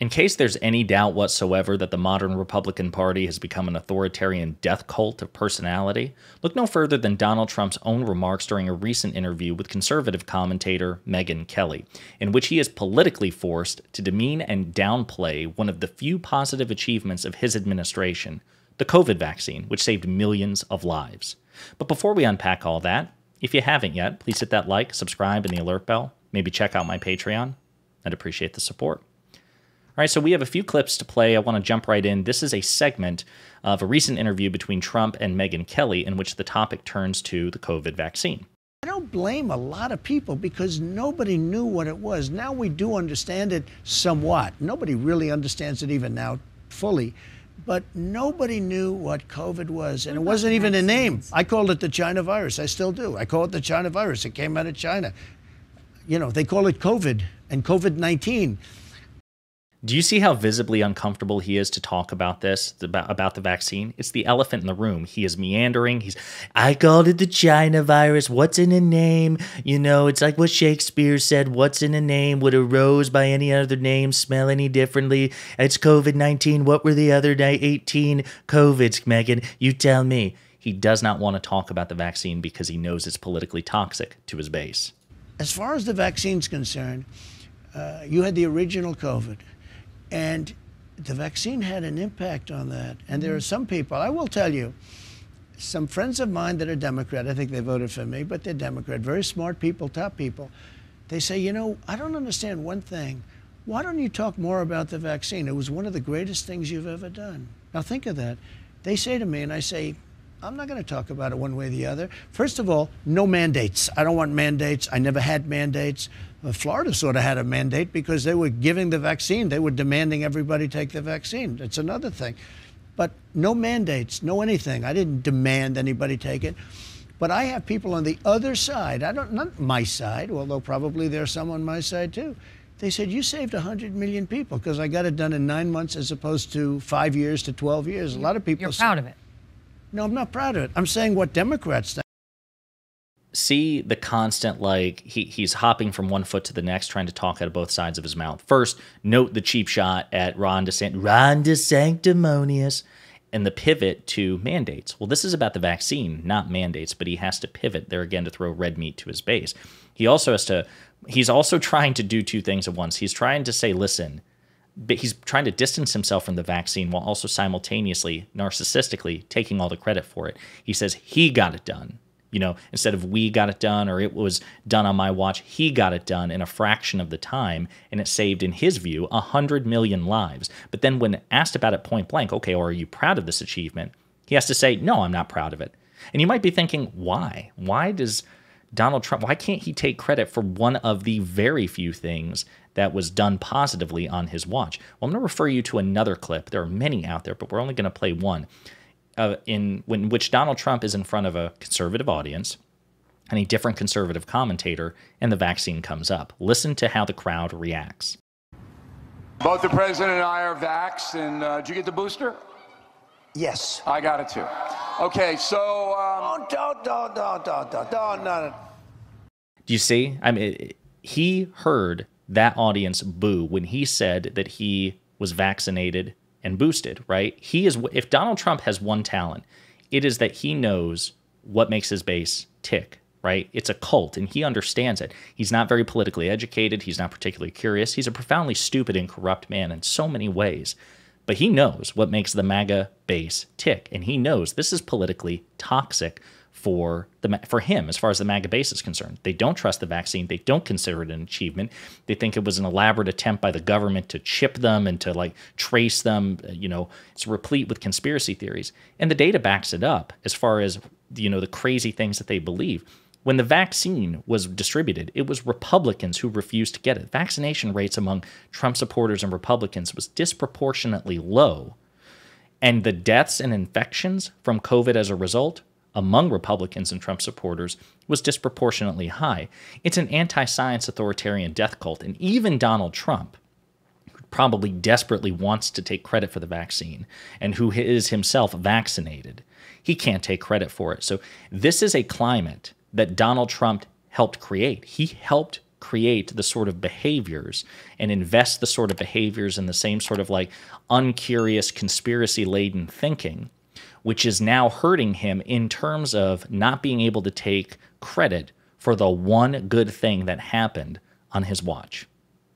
In case there's any doubt whatsoever that the modern Republican Party has become an authoritarian death cult of personality, look no further than Donald Trump's own remarks during a recent interview with conservative commentator Megyn Kelly, in which he is politically forced to demean and downplay one of the few positive achievements of his administration, the COVID vaccine, which saved millions of lives. But before we unpack all that, if you haven't yet, please hit that like, subscribe, and the alert bell. Maybe check out my Patreon. I'd appreciate the support. All right, so we have a few clips to play. I want to jump right in. This is a segment of a recent interview between Trump and Megyn Kelly in which the topic turns to the COVID vaccine. I don't blame a lot of people because nobody knew what it was. Now we do understand it somewhat. Nobody really understands it even now fully. But nobody knew what COVID was, and it wasn't even a name. I called it the China virus. I still do. I call it the China virus. It came out of China. You know, they call it COVID and COVID-19. Do you see how visibly uncomfortable he is to talk about this, about the vaccine? It's the elephant in the room. He is meandering. I called it the China virus. What's in a name? You know, it's like what Shakespeare said. What's in a name? Would a rose by any other name smell any differently? It's COVID-19. What were the other 18 COVIDs, Megyn? You tell me. He does not want to talk about the vaccine because he knows it's politically toxic to his base. As far as the vaccine's concerned, you had the original COVID. And the vaccine had an impact on that. And there are some people, I will tell you, some friends of mine that are Democrat, I think they voted for me, but they're Democrat, very smart people, top people. They say, you know, I don't understand one thing. Why don't you talk more about the vaccine? It was one of the greatest things you've ever done. Now think of that. They say to me, and I say, I'm not going to talk about it one way or the other. First of all, no mandates. I don't want mandates. I never had mandates. Florida sort of had a mandate because they were giving the vaccine. They were demanding everybody take the vaccine. That's another thing. But no mandates, no anything. I didn't demand anybody take it. But I have people on the other side, not my side, although probably there's some on my side too. They said, you saved 100 million people because I got it done in 9 months as opposed to 5 years to 12 years. A lot of people. You're proud of it. No, I'm not proud of it. I'm saying what Democrats think. See the constant, like, he's hopping from one foot to the next, trying to talk out of both sides of his mouth. First, note the cheap shot at Ron DeSanctimonious, and the pivot to mandates. Well, this is about the vaccine, not mandates, but he has to pivot there again to throw red meat to his base. He also has to, he's also trying to do two things at once. He's trying to say, listen, but he's trying to distance himself from the vaccine while also simultaneously, narcissistically, taking all the credit for it. He says he got it done. You know, instead of we got it done or it was done on my watch, he got it done in a fraction of the time, and it saved, in his view, 100 million lives. But then when asked about it point blank, okay, or are you proud of this achievement? He has to say, no, I'm not proud of it. And you might be thinking, why? Why does Donald Trump, why can't he take credit for one of the very few things that was done positively on his watch? Well, I'm going to refer you to another clip. There are many out there, but we're only going to play one. In which Donald Trump is in front of a conservative audience and a different conservative commentator, and the vaccine comes up. Listen to how the crowd reacts. Both the president and I are vaxxed, and did you get the booster? Yes. I got it too. Okay, so... Don't. Do you see? I mean, he heard that audience boo when he said that he was vaccinated and boosted, right? If Donald Trump has one talent, it is that he knows what makes his base tick, right? It's a cult, and he understands it. He's not very politically educated. He's not particularly curious. He's a profoundly stupid and corrupt man in so many ways. But he knows what makes the MAGA base tick, and he knows this is politically toxic for him as far as the MAGA base is concerned. They don't trust the vaccine. They don't consider it an achievement. They think it was an elaborate attempt by the government to chip them and to like trace them. You know, it's replete with conspiracy theories. And the data backs it up as far as, you know, the crazy things that they believe. When the vaccine was distributed, it was Republicans who refused to get it. Vaccination rates among Trump supporters and Republicans was disproportionately low. And the deaths and infections from COVID as a result among Republicans and Trump supporters was disproportionately high. It's an anti-science authoritarian death cult, and even Donald Trump, who probably desperately wants to take credit for the vaccine and who is himself vaccinated, he can't take credit for it. So this is a climate that Donald Trump helped create. He helped create the sort of behaviors and invest the sort of behaviors in the same sort of like uncurious, conspiracy-laden thinking, which is now hurting him in terms of not being able to take credit for the one good thing that happened on his watch.